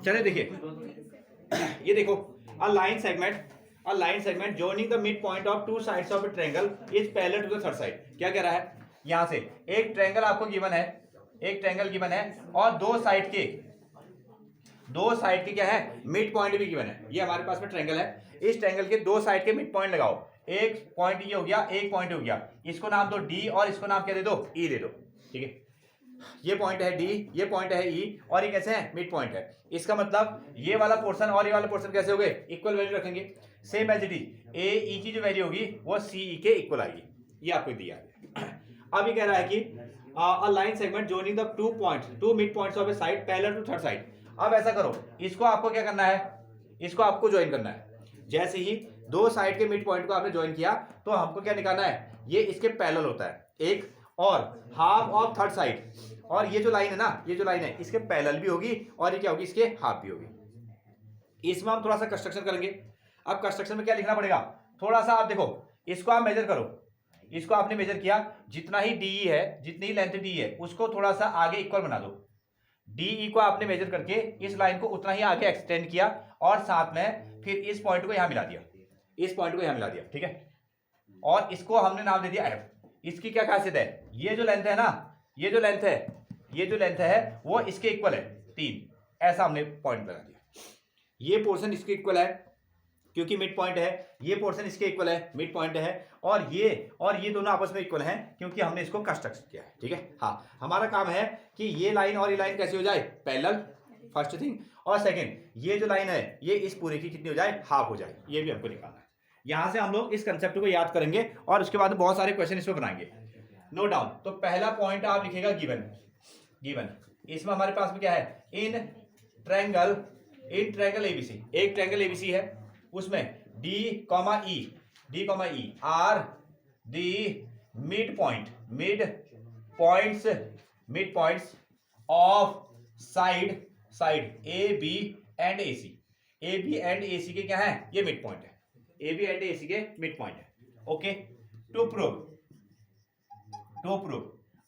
चले देखिए ये देखो, अ line segment joining the midpoint of two sides of a triangle is parallel to the third side। क्या कह रहा है, यहां से एक ट्रायंगल आपको गिवन है, एक ट्रायंगल गिवन है और दो साइड के क्या है, मिड पॉइंट भी गिवन है। ये हमारे पास में ट्रायंगल है, इस ट्रायंगल के दो साइड के मिड पॉइंट लगाओ, एक पॉइंट ये हो गया, एक पॉइंट हो गया, इसको नाम दो डी और इसको नाम क्या दे दो, ई दे दो। ठीक है, ये पॉइंट है डी, ये पॉइंट है ई और ये कैसे है, मिड पॉइंट है। इसका मतलब ये वाला पोर्शन और ये वाला पोर्शन कैसे हो गए, इक्वल वैल्यू रखेंगे। Same as it is A E की जो वैल्यू होगी वो सी ई के इक्वल आएगी। ये आपको दिया है। अब ये कह रहा है कि a line segment joining the two mid points of a side parallel to third side. अब ऐसा करो, इसको आपको क्या करना है, इसको आपको ज्वाइन करना है। जैसे ही दो साइड के मिड पॉइंट को आपने ज्वाइन किया तो हमको क्या निकालना है, ये इसके पैरेलल होता है एक, और हाफ ऑफ थर्ड साइड, और ये जो लाइन है ना, ये जो लाइन है इसके पैरेलल भी होगी और ये क्या होगी, इसके हाफ भी होगी। इसमें हम थोड़ा सा कंस्ट्रक्शन करेंगे। अब कंस्ट्रक्शन में क्या लिखना पड़ेगा, थोड़ा सा आप देखो, इसको आप मेजर करो, इसको आपने मेजर किया, जितना ही डी है, जितनी ही लेंथ डी है उसको थोड़ा सा आगे इक्वल बना दो। डी को आपने मेजर करके इस लाइन को उतना ही आगे एक्सटेंड किया और साथ में फिर इस पॉइंट को यहां मिला दिया, इस पॉइंट को यहां मिला दिया। ठीक है, और इसको हमने नाम दे दिया एफ। इसकी क्या खासियत है, ये जो लेंथ है ना, ये जो लेंथ है वो इसके इक्वल है 3, ऐसा हमने पॉइंट लगा दिया। ये पोर्शन इसके इक्वल है क्योंकि मिड पॉइंट है, ये पोर्शन इसके इक्वल है, मिड पॉइंट है, और ये दोनों आपस में इक्वल हैं क्योंकि हमने इसको कंस्ट्रक्ट किया है। ठीक है, हाँ, हमारा काम है कि ये लाइन और ये लाइन कैसे हो जाए, पैरेलल, फर्स्ट थिंग, और सेकंड ये जो लाइन है ये इस पूरे की कितनी हो जाए, हाफ हो जाए। ये भी हमको निकालना है। यहां से हम लोग इस कंसेप्ट को याद करेंगे और उसके बाद बहुत सारे क्वेश्चन इसमें बनाएंगे। Note down. तो पहला पॉइंट आप लिखेगा गिवन। इसमें हमारे पास में क्या है, इन ट्रायंगल एबीसी, एक ट्रायंगल एबीसी है, उसमें D comma E are the mid points of side A B and A C के क्या है, ये मिड पॉइंट है, ए बी एंड ए सी के मिड पॉइंट है। ओके, टू प्रूव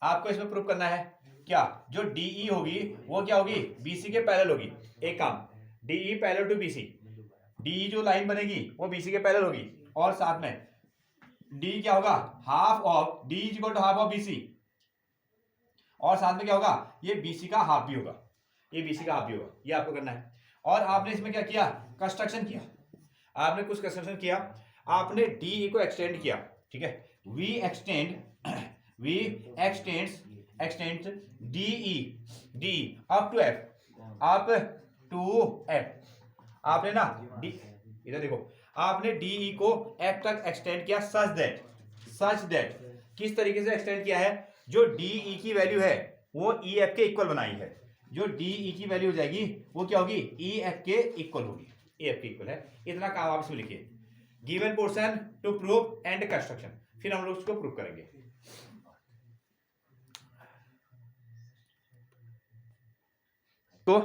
आपको इसमें प्रूव करना है क्या, जो डीई होगी वो क्या होगी, बीसी के पैरेलल होगी। एक काम, DE parallel to BC, D जो लाइन बनेगी वो बीसी के पैरेलल होगी, और साथ में डी क्या होगा, half of D is equal to half of BC, और साथ में क्या होगा, ये बीसी का हाफ भी होगा, ये आपको करना है। और आपने इसमें क्या किया, कंस्ट्रक्शन किया, आपने कुछ कंस्ट्रक्शन किया, आपने डी को एक्सटेंड किया। ठीक है, we extends D up to F, आपने ना डी, इधर देखो, आपने डीई को एफ तक एक्सटेंड किया सच दैट किस तरीके से एक्सटेंड किया है, जो डीई की वैल्यू है वो ई एफ के इक्वल बनाई है, जो डीई की वैल्यू हो जाएगी वो क्या होगी, ई एफ के इक्वल होगी, ए एफ के इक्वल है। इतना काम आप इसमें लिखिए, given portion to prove and construction, फिर हम लोग उसको प्रूव करेंगे। तो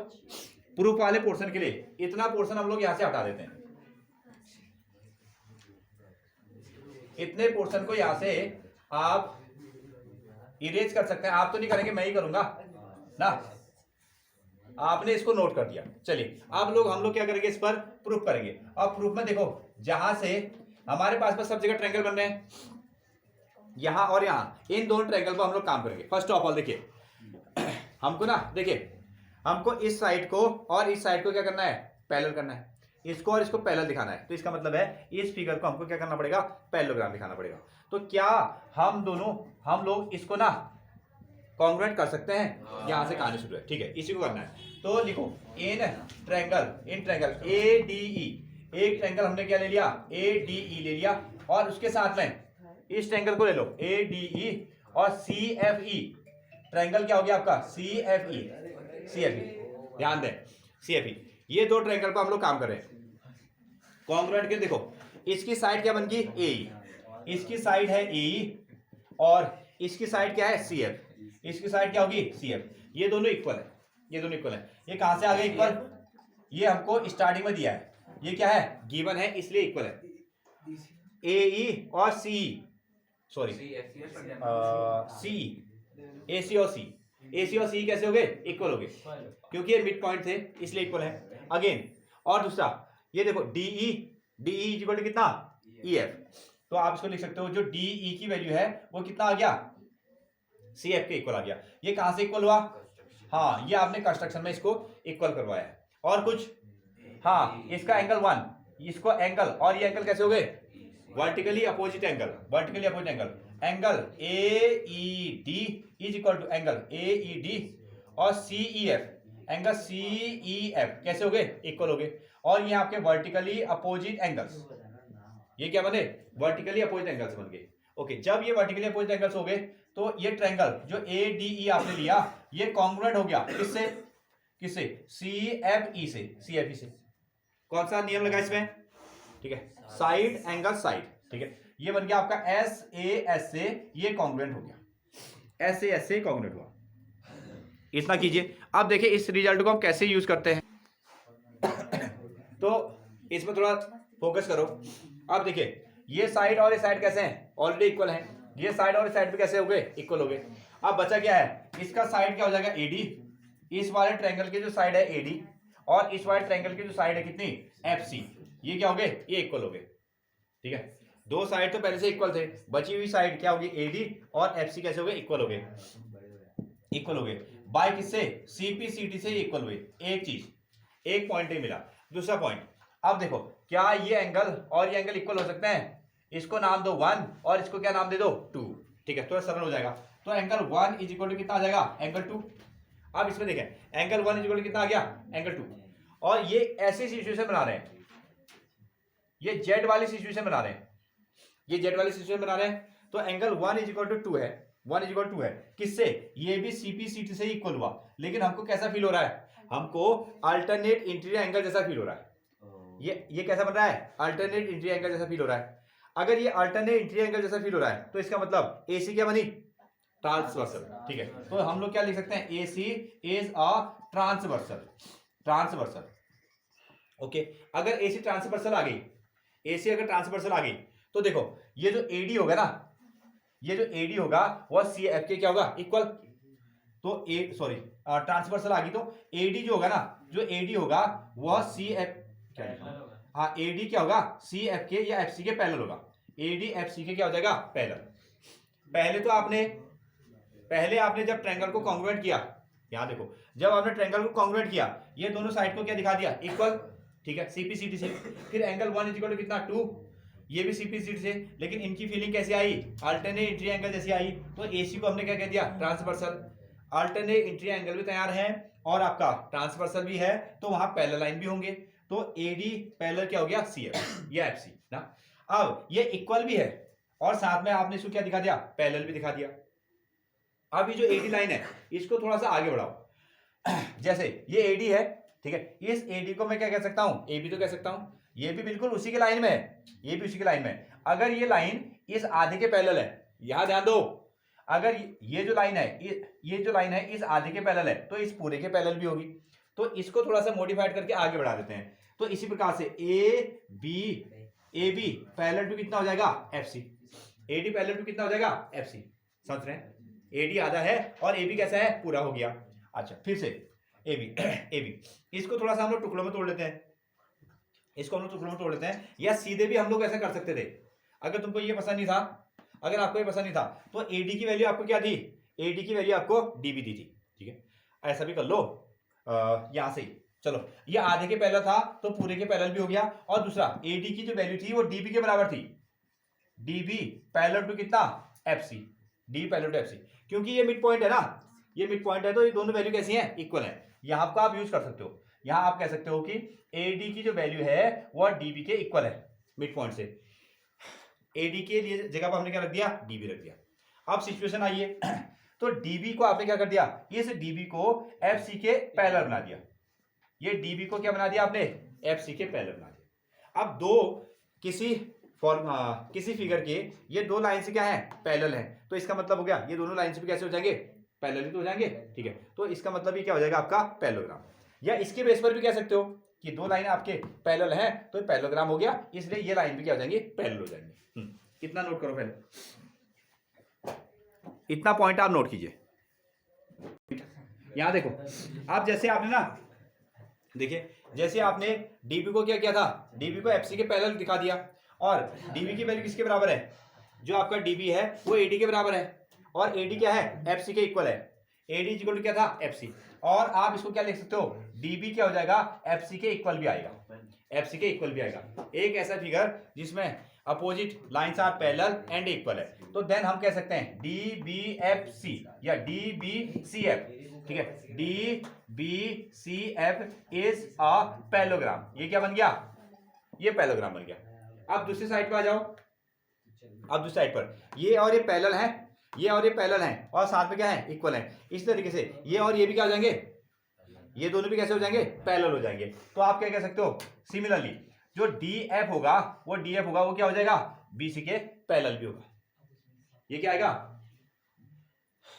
प्रूफ वाले पोर्शन के लिए इतना पोर्शन हम लोग यहां से हटा देते हैं, इतने पोर्शन को यहां से आप इरेज कर सकते हैं। आप तो नहीं करेंगे, मैं ही करूंगा ना, आपने इसको नोट कर दिया। चलिए अब हम लोग क्या करेंगे, इस पर प्रूफ करेंगे। अब प्रूफ में देखो, जहां से हमारे पास सब जगह ट्रायंगल बन रहे हैं, यहां और यहां, इन दोनों ट्रायंगल पर हम लोग काम करेंगे। फर्स्ट ऑफ ऑल देखिए, हमको ना, देखिए हमको इस साइड को और इस साइड को क्या करना है, पैरेलल करना है, इसको और इसको पैरेलल दिखाना है। तो इसका मतलब है इस फिगर को हमको क्या करना पड़ेगा, पैरेललोग्राम दिखाना पड़ेगा। तो क्या हम लोग इसको ना कॉन्ग्रुएंट कर सकते हैं, यहां से कहानी शुरू है। ठीक है, इसी को करना है। तो लिखो, in triangle A D E, एक ट्रायंगल हमने क्या ले लिया, ए डी ई ले लिया, और उसके साथ में इस ट्रायंगल को ले लो ए डी ई, और सी एफ ई, ट्रायंगल क्या हो गया आपका, सी एफ ई, ध्यान दें, सी एफ ई, ये दो ट्रायंगल पर हम लोग काम कर रहे हैं। कॉन्ग्रुएंट के देखो, इसकी साइड क्या बन गई, ए, इसकी साइड है ए, और इसकी साइड क्या है, सी एफ, इसकी साइड क्या होगी, सी एफ। ये दोनों इक्वल है, ये कहां से आ गए इक्वल, ये हमको स्टार्टिंग में दिया है, ये क्या है, गिवन है इसलिए इक्वल है। ए ई और सी, सॉरी सी, ए सी और सी, AC और CE कैसे हो गए? इक्वल हो गए, क्योंकि ये मिड पॉइंट थे इसलिए इक्वल है। अगेन और दूसरा ये देखो DE इज इक्वल टू कितना? EF। तो आप इसको लिख सकते हो जो DE की वैल्यू है वो कितना आ गया? CF के इक्वल आ गया। ये कहां से इक्वल हुआ? हाँ, ये आपने कंस्ट्रक्शन में इसको इक्वल करवाया है। और कुछ? हाँ, इसका एंगल 1, इसको एंगल, और ये एंगल कैसे हो गए? Vertically opposite angle, vertically opposite angle. Angle AED is equal to angle AED और CEF, एंगल CEF कैसे हो गए? इक्वल हो गए। और ये आपके वर्टिकली अपोजिट एंगल्स, ये क्या बने? वर्टिकली अपोजिट एंगल्स बन गए। ओके, जब ये वर्टिकली अपोजिट एंगल्स हो गए तो ये ट्रायंगल जो ADE आपने लिया ये कॉन्ग्रुएंट हो गया किससे? किससे? CFE से, CFE से। कौन सा नियम लगा इसमें? ठीक है, साइड एंगल साइड। ठीक है, ये बन गया आपका SAS से ये कॉन्ग्रुएंट हो गया, SAS से कॉन्ग्रुएंट हुआ। इतना कीजिए। अब देखिए इस रिजल्ट को हम कैसे यूज करते हैं तो इसमें थोड़ा फोकस करो। अब देखिए ये साइड और ये साइड कैसे हैं? ऑलरेडी इक्वल हैं। ये साइड और ये साइड पे कैसे हो गए? इक्वल हो गए। अब बचा क्या है? इसका साइड क्या हो जाएगा? AD। इस वाले ट्रायंगल की जो साइड है AD और इस वाले ट्रायंगल की जो साइड है कितनी? FC। ये क्या हो गए? ये इक्वल हो गए। ठीक है, दो साइड तो पहले से इक्वल थे, बची हुई साइड क्या होगी? AD और FC कैसे हो गए? इक्वल हो गए, इक्वल हो गए बाय किससे? CP/CT से इक्वल हुए। एक चीज, एक पॉइंट नहीं मिला। दूसरा पॉइंट, अब देखो क्या ये एंगल और ये एंगल इक्वल हो सकते हैं? इसको नाम दो 1 और इसको क्या नाम दे दो? 2। ठीक है, थोड़ा सरल हो जाएगा। तो एंगल 1 इज इक्वल टू कितना आ जाएगा? एंगल 2। अब इसमें देखें एंगल 1 इज इक्वल टू कितना आ गया? एंगल 2। और ये ऐसी सिचुएशन बना रहे हैं, ये जेड वाली सिचुएशन बना रहे हैं, ये जेड वाली सिचुएशन बना रहे हैं। तो एंगल 1 इज इक्वल टू 2 है, 1 इज इक्वल टू 2 है किससे? ये भी CP/CT से इक्वल हुआ, लेकिन हमको कैसा फील हो रहा है? हमको अल्टरनेट इंटीरियर एंगल जैसा फील हो रहा है। ये कैसा बन रहा है? अल्टरनेट इंटीरियर एंगल जैसा फील हो रहा है। अगर ये अल्टरनेट इंटीरियर एंगल जैसा फील हो रहा है तो इसका मतलब AC क्या बनी? ट्रांसवर्सल। ठीक है, तो हम लोग क्या लिख सकते हैं? AC is a transversal, transversal. Okay, अगर AC ट्रांसवर्सल आ गई, AC अगर ट्रांसवर्सल आ गई तो देखो ये जो AD होगा ना, ये जो AD होगा वह CF के क्या होगा? इक्वल। तो ट्रांसवर्सल आ गई तो AD जो होगा ना, जो AD होगा वह CF क्या लिखा? हाँ, AD क्या होगा? CF के या FC के पैरेलल होगा। AD FC के क्या हो जाएगा? पैरेलल। पहले आपने जब ट्रायंगल को कॉन्ग्रुएंट किया, यहां देखो, जब आपने ट्रायंगल को कॉन्ग्रुएंट किया ये दोनों साइड को क्या दिखा दिया? इक्वल। ठीक है, CP/CT से। फिर एंगल 1 इज इक्वल टू कितना? 2। ये भी CP/CT से, लेकिन इनकी फीलिंग कैसे आई? अल्टरनेट इंटीरियर एंगल जैसी आई। तो AC को हमने क्या कह दिया? ट्रांसवर्सल। अल्टरनेट इंटीरियर एंगल भी तैयार है और आपका ट्रांसवर्सल भी है, तो वहां पैरेलल लाइन भी होंगे। तो AD पैरेलल क्या हो गया? CF या FC ना। अब ये इक्वल भी है और साथ में आपने इसको क्या दिखा दिया? पैरेलल भी दिखा दिया। अब ये जो AD लाइन है इसको थोड़ा सा आगे बढ़ाओ। जैसे ये AD है, ठीक है, इस AD को मैं क्या कह सकता हूं? AB तो कह सकता हूं। ये भी बिल्कुल उसी के लाइन में है, ये भी उसी के लाइन में है। अगर ये लाइन इस आधे के पैरेलल है, यहां ध्यान दो, अगर ये जो लाइन है, ये जो लाइन है इस आधे के पैरेलल है तो इस पूरे के पैरेलल भी होगी। तो इसको थोड़ा सा मॉडिफाइड करके आगे बढ़ा देते हैं। तो इसी प्रकार से AB पैरेलल टू कितना हो जाएगा? FC। AD पैरेलल टू कितना हो जाएगा? FC। समझ रहे हैं? AD आधा है और AB कैसा है? पूरा हो गया। अच्छा, फिर से AB इसको थोड़ा सा हम लोग टुकड़ों में तोड़ लेते हैं, इसको हम लोग टुकड़ों में तोड़ लेते हैं, या सीधे भी हम लोग ऐसा कर सकते थे। अगर तुमको ये पसंद नहीं था, अगर आपको ये पसंद नहीं था तो AD की वैल्यू आपको क्या दी? AD की वैल्यू आपको DB दी थी। ठीक है, ऐसा भी कर लो यहां से ही। चलो, ये आधे के पैरेलल था तो पूरे के पैरेलल भी हो गया। और दूसरा AD की जो वैल्यू थी वो DB के बराबर थी। DB पैरेलल टू कितना? FC। DB parallel to FC, क्योंकि ये मिड पॉइंट है ना, ये मिड पॉइंट है तो ये दोनों वैल्यू कैसी हैं? इक्वल है। यहां आपका आप यूज कर सकते हो, यहां आप कह सकते हो कि AD की जो वैल्यू है वो DB के इक्वल है मिड पॉइंट से। AD के लिए जगह पर हमने क्या रख दिया? DB रख दिया। अब सिचुएशन आई है तो DB को आपने क्या कर दिया? इस DB को FC के पैरेलल बना दिया। ये DB को क्या बना दिया आपने? FC के पैरेलल बना दिया। अब दो किसी फिगर के ये दो लाइन से क्या है? पैरेलल है, तो इसका मतलब हो गया ये दोनों लाइन से भी कैसे हो जाएंगे? पैरेलल ही तो हो जाएंगे। ठीक है, तो इसका मतलब ये क्या हो जाएगा? आपका पैरेललोग्राम। या इसके बेस पर भी कह सकते हो कि दो लाइन आपके पैरेलल हैं तो पैरेललोग्राम हो गया, इसलिए ये लाइन भी क्या हो जाएंगे? पैरेलल हो जाएंगे। इतना नोट करो, पहले इतना पॉइंट आप नोट कीजिए। यहां देखो, अब जैसे आपने ना, देखिए जैसे आपने डीबी को क्या किया था, डीबी को एफसी के पैरेलल दिखा दिया, और डीबी की वैल्यू किसके बराबर है, जो आपका डीबी है वो एडी के बराबर है, और एडी क्या है, एफसी के इक्वल है। एडी इक्वल टू क्या था, एफसी, और आप इसको क्या लिख सकते हो, डीबी क्या हो जाएगा, एफसी के इक्वल भी आएगा, एफसी के इक्वल भी आएगा। एक ऐसा फिगर जिसमें opposite lines are parallel and equal है, तो देन हम कह सकते हैं डी बी एफ सी या डी बी सी एफ, ठीक है, D B C F is a parallelogram. ये क्या बन गया, ये पैरेललोग्राम बन गया। अब दूसरी साइड पर आ जाओ, अब दूसरी साइड पर ये और ये पैरेलल है, ये और ये पैरेलल है, और साथ में क्या है, इक्वल है। इस तरीके से ये और ये भी क्या हो जाएंगे, ये दोनों भी कैसे हो जाएंगे, पैरेलल हो जाएंगे। तो आप क्या कह सकते हो, सिमिलरली जो डी एफ होगा वो डी एफ होगा वो क्या हो जाएगा, बीसी के पैरेलल भी होगा। ये क्या आएगा,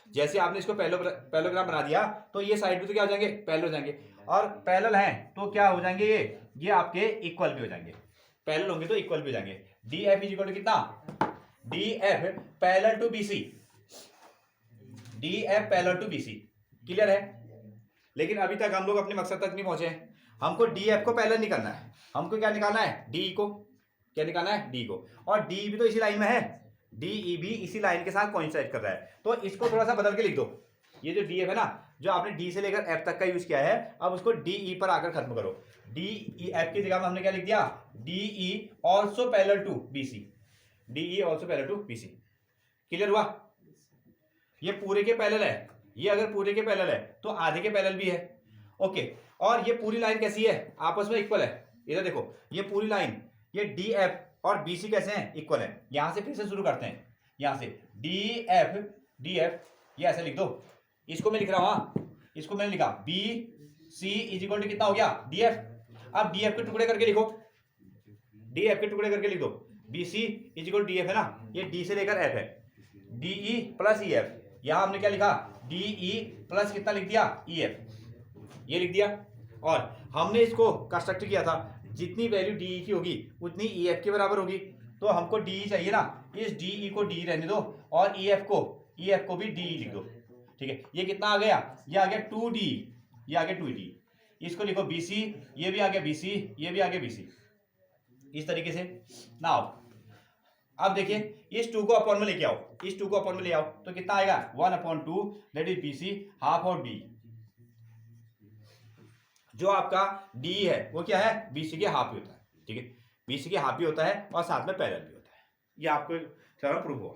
जैसे आपने इसको पैरेललोग्राम बना दिया तो ये साइड भी तो क्या हो जाएंगे, पैरेलल हो जाएंगे, और पैरेलल हैं तो क्या हो जाएंगे, ये आपके इक्वल भी हो जाएंगे, पैरेलल होंगे तो इक्वल भी हो जाएंगे। D F is equal to कितना, D F parallel to BC, D F parallel to BC, clear है। लेकिन अभी तक हम लोग अपने मकसद तक नहीं पहुंचे हैं, हमको डी एफ को पैरेलल नहीं करना है, हमको क्या निकालना है, डी को, क्या निकालना है, डी को, और डी भी तो इसी लाइन में है, डी ई भी इसी लाइन के साथ कोइंसाइड कर रहा है, तो इसको थोड़ा सा बदल के लिख दो। ये जो डी एफ है ना, जो आपने डी से लेकर एफ तक का यूज किया है, अब उसको डी ई पर आकर खत्म करो। डी ई एफ की जगह में हमने क्या लिख दिया, D E also parallel to BC, D E also parallel to BC, clear हुआ। ये पूरे के पैरेलल है, ये अगर पूरे के पैरेलल है तो आधे के पैरेलल भी है, ओके। और ये पूरी लाइन कैसी है, आपस में इक्वल है। इधर देखो ये पूरी लाइन, ये डी एफ और बीसी कैसे हैं, इक्वल है। यहां से फिर से शुरू करते हैं, यहां से डी एफ ये ऐसे लिख दो, इसको मैं लिख रहा हूं, इसको मैंने लिखा B C is equal to कितना हो गया, डी एफ। अब डी एफ के टुकड़े करके लिखो, डी एफ के टुकड़े करके लिख दो, B C is equal to D F है ना, ये डी से लेकर एफ है, D E plus E F. यहां हमने क्या लिखा, डी ई प्लस कितना लिख दिया, ई एफ, ये लिख दिया। और हमने इसको कंस्ट्रक्ट किया था, जितनी वैल्यू डी ई की होगी उतनी ई एफ के बराबर होगी, तो हमको डी ई चाहिए ना, इस डी ई को डी रहने दो, और ई एफ को भी डी ई लिख दो, ठीक है। ये कितना आ गया, ये आ गया 2D, ये आ गया 2D, इसको लिखो BC, ये भी आ गया BC, ये भी आ गया BC, इस तरीके से। नाउ अब देखिए इस 2 को अपॉन में लेके आओ, इस 2 को अपॉन में ले आओ तो कितना आएगा, 1/2 that is BC half of D। जो आपका D है वो क्या है, BC के हाफ ही होता है, ठीक है, BC के हाफ भी होता है और साथ में पैरेलल भी होता है। ये आपको थ्योरम प्रूव हुआ।